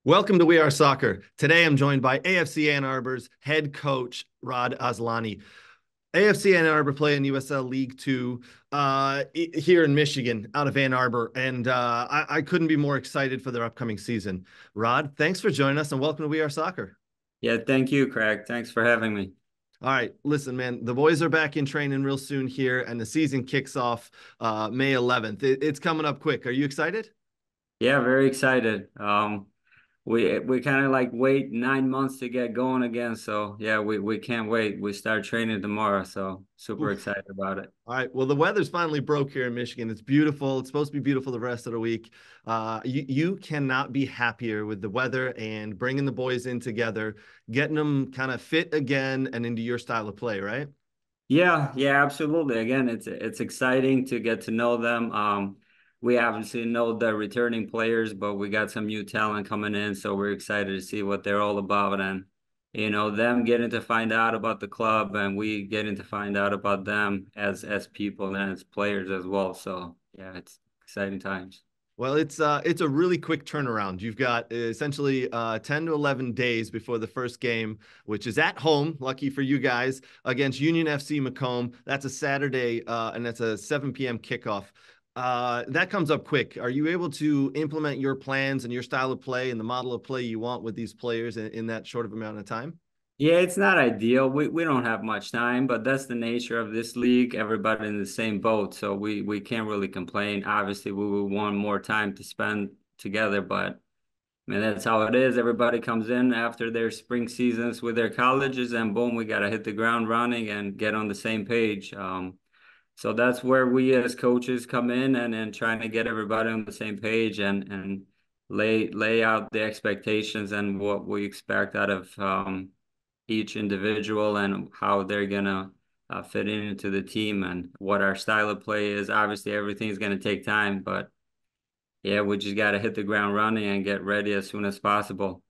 Welcome to We Are Soccer. Today I'm joined by AFC Ann Arbor's head coach, Rod Asllani. AFC Ann Arbor play in USL League Two here in Michigan, out of Ann Arbor, and I couldn't be more excited for their upcoming season. Rod, thanks for joining us and welcome to We Are Soccer. Yeah, thank you, Craig. Thanks for having me. All right, listen, man, the boys are back in training real soon here, and the season kicks off May 11th. It's coming up quick. Are you excited? Yeah, very excited. We kind of like wait 9 months to get going again. So yeah, we can't wait. We start training tomorrow, so super Oof. excited about it. All right. Well, the weather's finally broke here in Michigan. It's beautiful. It's supposed to be beautiful the rest of the week. You cannot be happier with the weather and bringing the boys in together, getting them kind of fit again and into your style of play, right? Yeah, yeah, absolutely. Again, it's exciting to get to know them. We obviously know the returning players, but we got some new talent coming in, so we're excited to see what they're all about. And them getting to find out about the club, and we getting to find out about them as people and as players as well. So yeah, it's exciting times. Well, it's a really quick turnaround. You've got essentially 10 to 11 days before the first game, which is at home, lucky for you guys, against Union FC Macomb. That's a Saturday, and that's a 7 p.m. kickoff. That comes up quick. Are you able to implement your plans and your style of play and the model of play you want with these players in that short of amount of time? Yeah, it's not ideal. We don't have much time, but that's the nature of this league. Everybody in the same boat, so we can't really complain. Obviously, we would want more time to spend together, but I mean that's how it is. Everybody comes in after their spring seasons with their colleges, and boom, we gotta hit the ground running and get on the same page. So that's where we as coaches come in and trying to get everybody on the same page and lay out the expectations and what we expect out of each individual and how they're gonna fit into the team and what our style of play is. Obviously, everything's gonna take time, but yeah, we just gotta hit the ground running and get ready as soon as possible.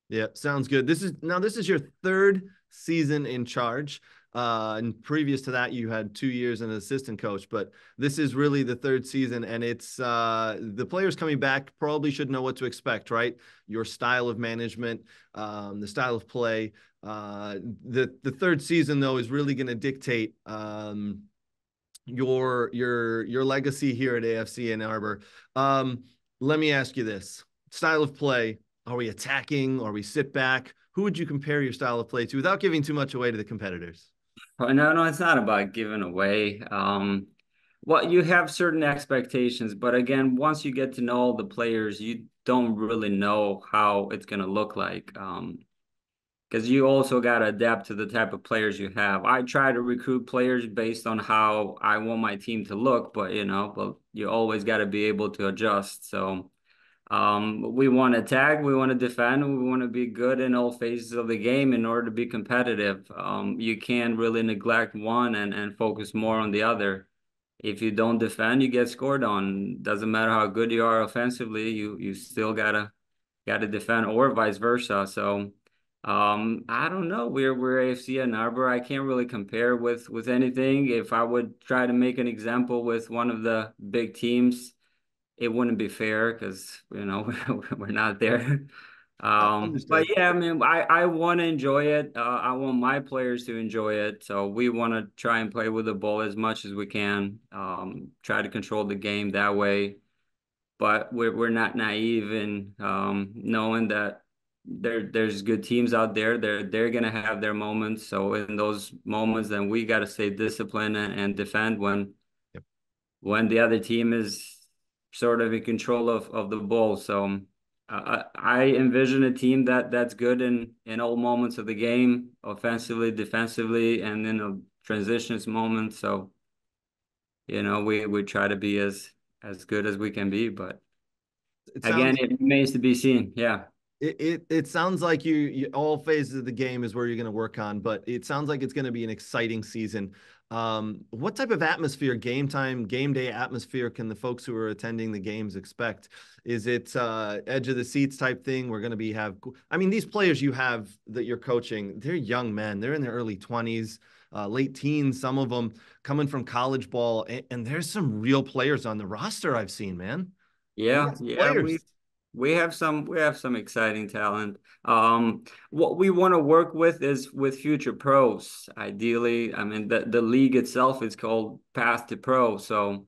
Yeah, sounds good. This is your third season in charge. And previous to that, you had 2 years as an assistant coach, but this is really the third season, and it's the players coming back probably should know what to expect, right? Your style of management, the style of play. The third season though is really going to dictate your legacy here at AFC Ann Arbor. Let me ask you this: style of play. Are we attacking? Are we sit back? Who would you compare your style of play to without giving too much away to the competitors? But no, it's not about giving away. Well, you have certain expectations, but again, once you get to know all the players, you don't really know how it's gonna look like. Because you also got to adapt to the type of players you have. I try to recruit players based on how I want my team to look, but you always got to be able to adjust. So we want to attack, we want to defend, we want to be good in all phases of the game in order to be competitive. You can't really neglect one and focus more on the other. If you don't defend, you get scored on. Doesn't matter how good you are offensively, you still gotta defend or vice versa. So I don't know. We're AFC and Arbor. I can't really compare with anything. If I would try to make an example with one of the big teams, it wouldn't be fair because we're not there. But Understood. yeah, I mean, I want to enjoy it. I want my players to enjoy it. So we want to try and play with the ball as much as we can. Try to control the game that way. But we're not naive in knowing that there's good teams out there. They're gonna have their moments. So in those moments, then we got to stay disciplined and defend Yep. when the other team is sort of in control of the ball. So I envision a team that's good in all moments of the game, offensively, defensively, and in a transitions moment. So we try to be as good as we can be, but It again, sounds it remains to be seen. Yeah. it sounds like you all phases of the game is where you're going to work on, but it sounds like it's going to be an exciting season. What type of atmosphere, game time, game day atmosphere can the folks who are attending the games expect? Is it edge of the seats type thing? We're going to be have. I mean, these players you have that you're coaching, they're young men. They're in their early 20s, late teens. Some of them coming from college ball, and there's some real players on the roster I've seen, man. You Yeah, got some yeah, players. We have some exciting talent. What we want to work with is with future pros. Ideally, I mean the league itself is called Path to Pro, so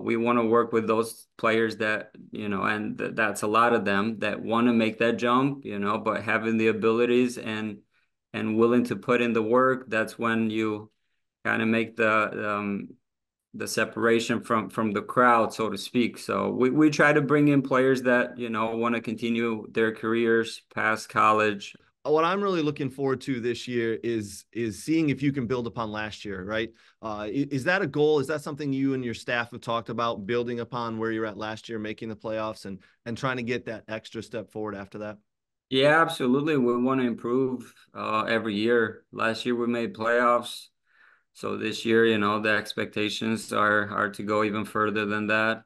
we want to work with those players that, and that's a lot of them that want to make that jump, but having the abilities and willing to put in the work, that's when you kind of make the separation from the crowd, so to speak. So we try to bring in players that, want to continue their careers past college. What I'm really looking forward to this year is seeing if you can build upon last year, right? Is that a goal? Is that something you and your staff have talked about, building upon where you're at last year, making the playoffs, and trying to get that extra step forward after that? Yeah, absolutely. We want to improve every year. Last year we made playoffs. So this year, the expectations are to go even further than that.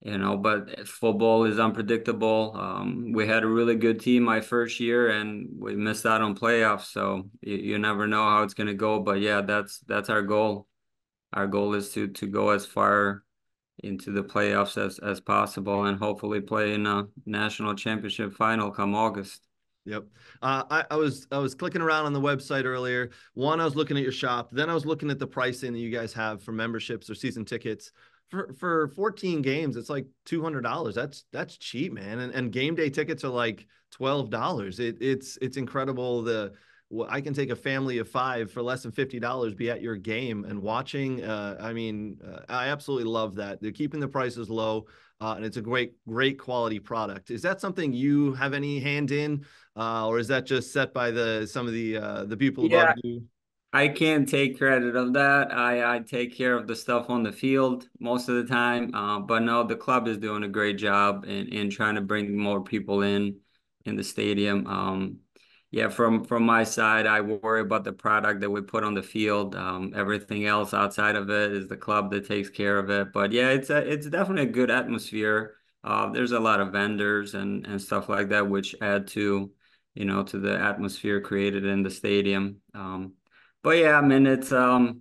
But football is unpredictable. We had a really good team my first year, and we missed out on playoffs. So you never know how it's going to go. But yeah, that's our goal. Our goal is to go as far into the playoffs as possible, and hopefully play in a national championship final come August. Yep. I was clicking around on the website earlier. One, I was looking at your shop. Then I was looking at the pricing that you guys have for memberships or season tickets. For 14 games, it's like $200. That's cheap, man. And game day tickets are like $12. It's incredible. I can take a family of five for less than $50, be at your game and watching. I mean, I absolutely love that. They're keeping the prices low, and it's a great quality product. Is that something you have any hand in, or is that just set by some of the people above Yeah, you? I can't take credit of that. I take care of the stuff on the field most of the time. But no, the club is doing a great job in trying to bring more people in the stadium. Yeah, from my side, I worry about the product that we put on the field. Everything else outside of it is the club that takes care of it. But yeah, it's definitely a good atmosphere. There's a lot of vendors and stuff like that, which add to the atmosphere created in the stadium. But yeah, I mean it's got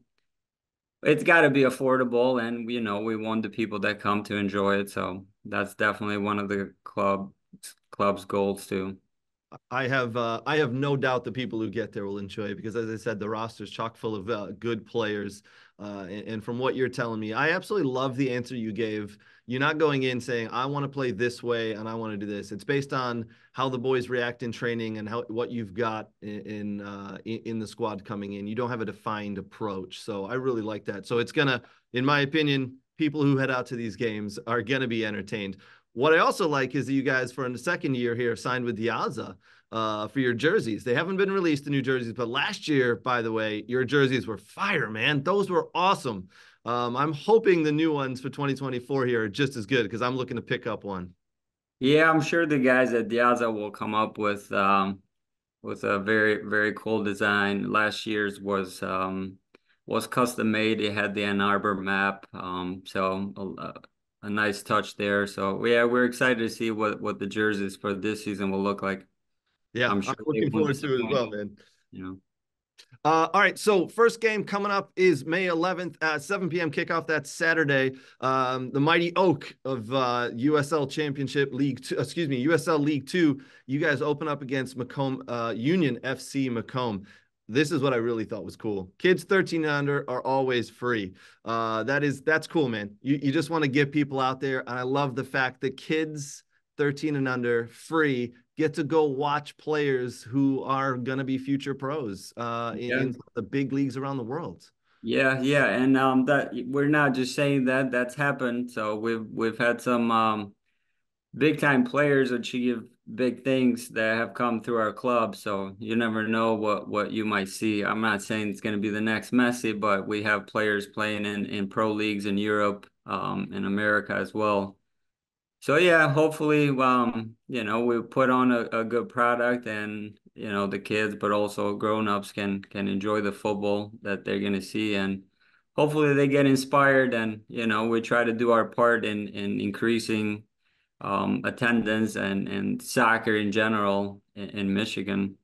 to be affordable, and we want the people that come to enjoy it. So that's definitely one of the club's goals too. I have no doubt the people who get there will enjoy it because, as I said, the roster is chock full of good players. And from what you're telling me, I absolutely love the answer you gave. You're not going in saying, I want to play this way and I want to do this. It's based on how the boys react in training and what you've got in the squad coming in. You don't have a defined approach. So I really like that. So it's gonna, in my opinion, people who head out to these games are gonna be entertained. What I also like is that you guys, for the second year here, signed with Diaza for your jerseys. They haven't been released, the new jerseys, but last year, by the way, your jerseys were fire, man. Those were awesome. I'm hoping the new ones for 2024 here are just as good because I'm looking to pick up one. Yeah, I'm sure the guys at Diaza will come up with a very very cool design. Last year's was custom made. It had the Ann Arbor map, so a nice touch there. So yeah, we're excited to see what the jerseys for this season will look like. Yeah, I'm I'm sure they looking won't forward to it as disappoint. well, man. You know. All right, so first game coming up is May 11th at 7 p.m. kickoff. That's Saturday. The Mighty Oak of USL Championship League Two, excuse me, USL League Two. You guys open up against Macomb Union FC Macomb. This is what I really thought was cool. Kids 13 and under are always free. That's cool, man. You just want to get people out there, and I love the fact that kids 13 and under free get to go watch players who are going to be future pros Yeah. in the big leagues around the world. Yeah, and that we're not just saying that that's happened. So we've had some big time players achieve big things that have come through our club. So you never know what you might see. I'm not saying it's going to be the next Messi, but we have players playing in pro leagues in Europe, in America as well. So yeah, hopefully, we put on a good product, and the kids, but also grown-ups can enjoy the football that they're gonna see, and hopefully they get inspired, and we try to do our part in increasing attendance and soccer in general in Michigan.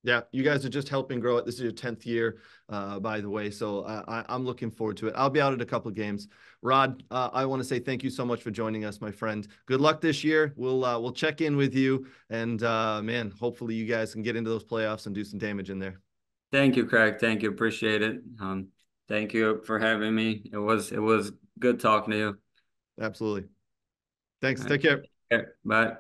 Yeah, you guys are just helping grow it. This is your 10th year, by the way. So I'm looking forward to it. I'll be out at a couple of games. Rod, I want to say thank you so much for joining us, my friend. Good luck this year. We'll check in with you, and man, hopefully you guys can get into those playoffs and do some damage in there. Thank you, Craig. Thank you. Appreciate it. Thank you for having me. It was good talking to you. Absolutely. Thanks. All Take care. right. Bye.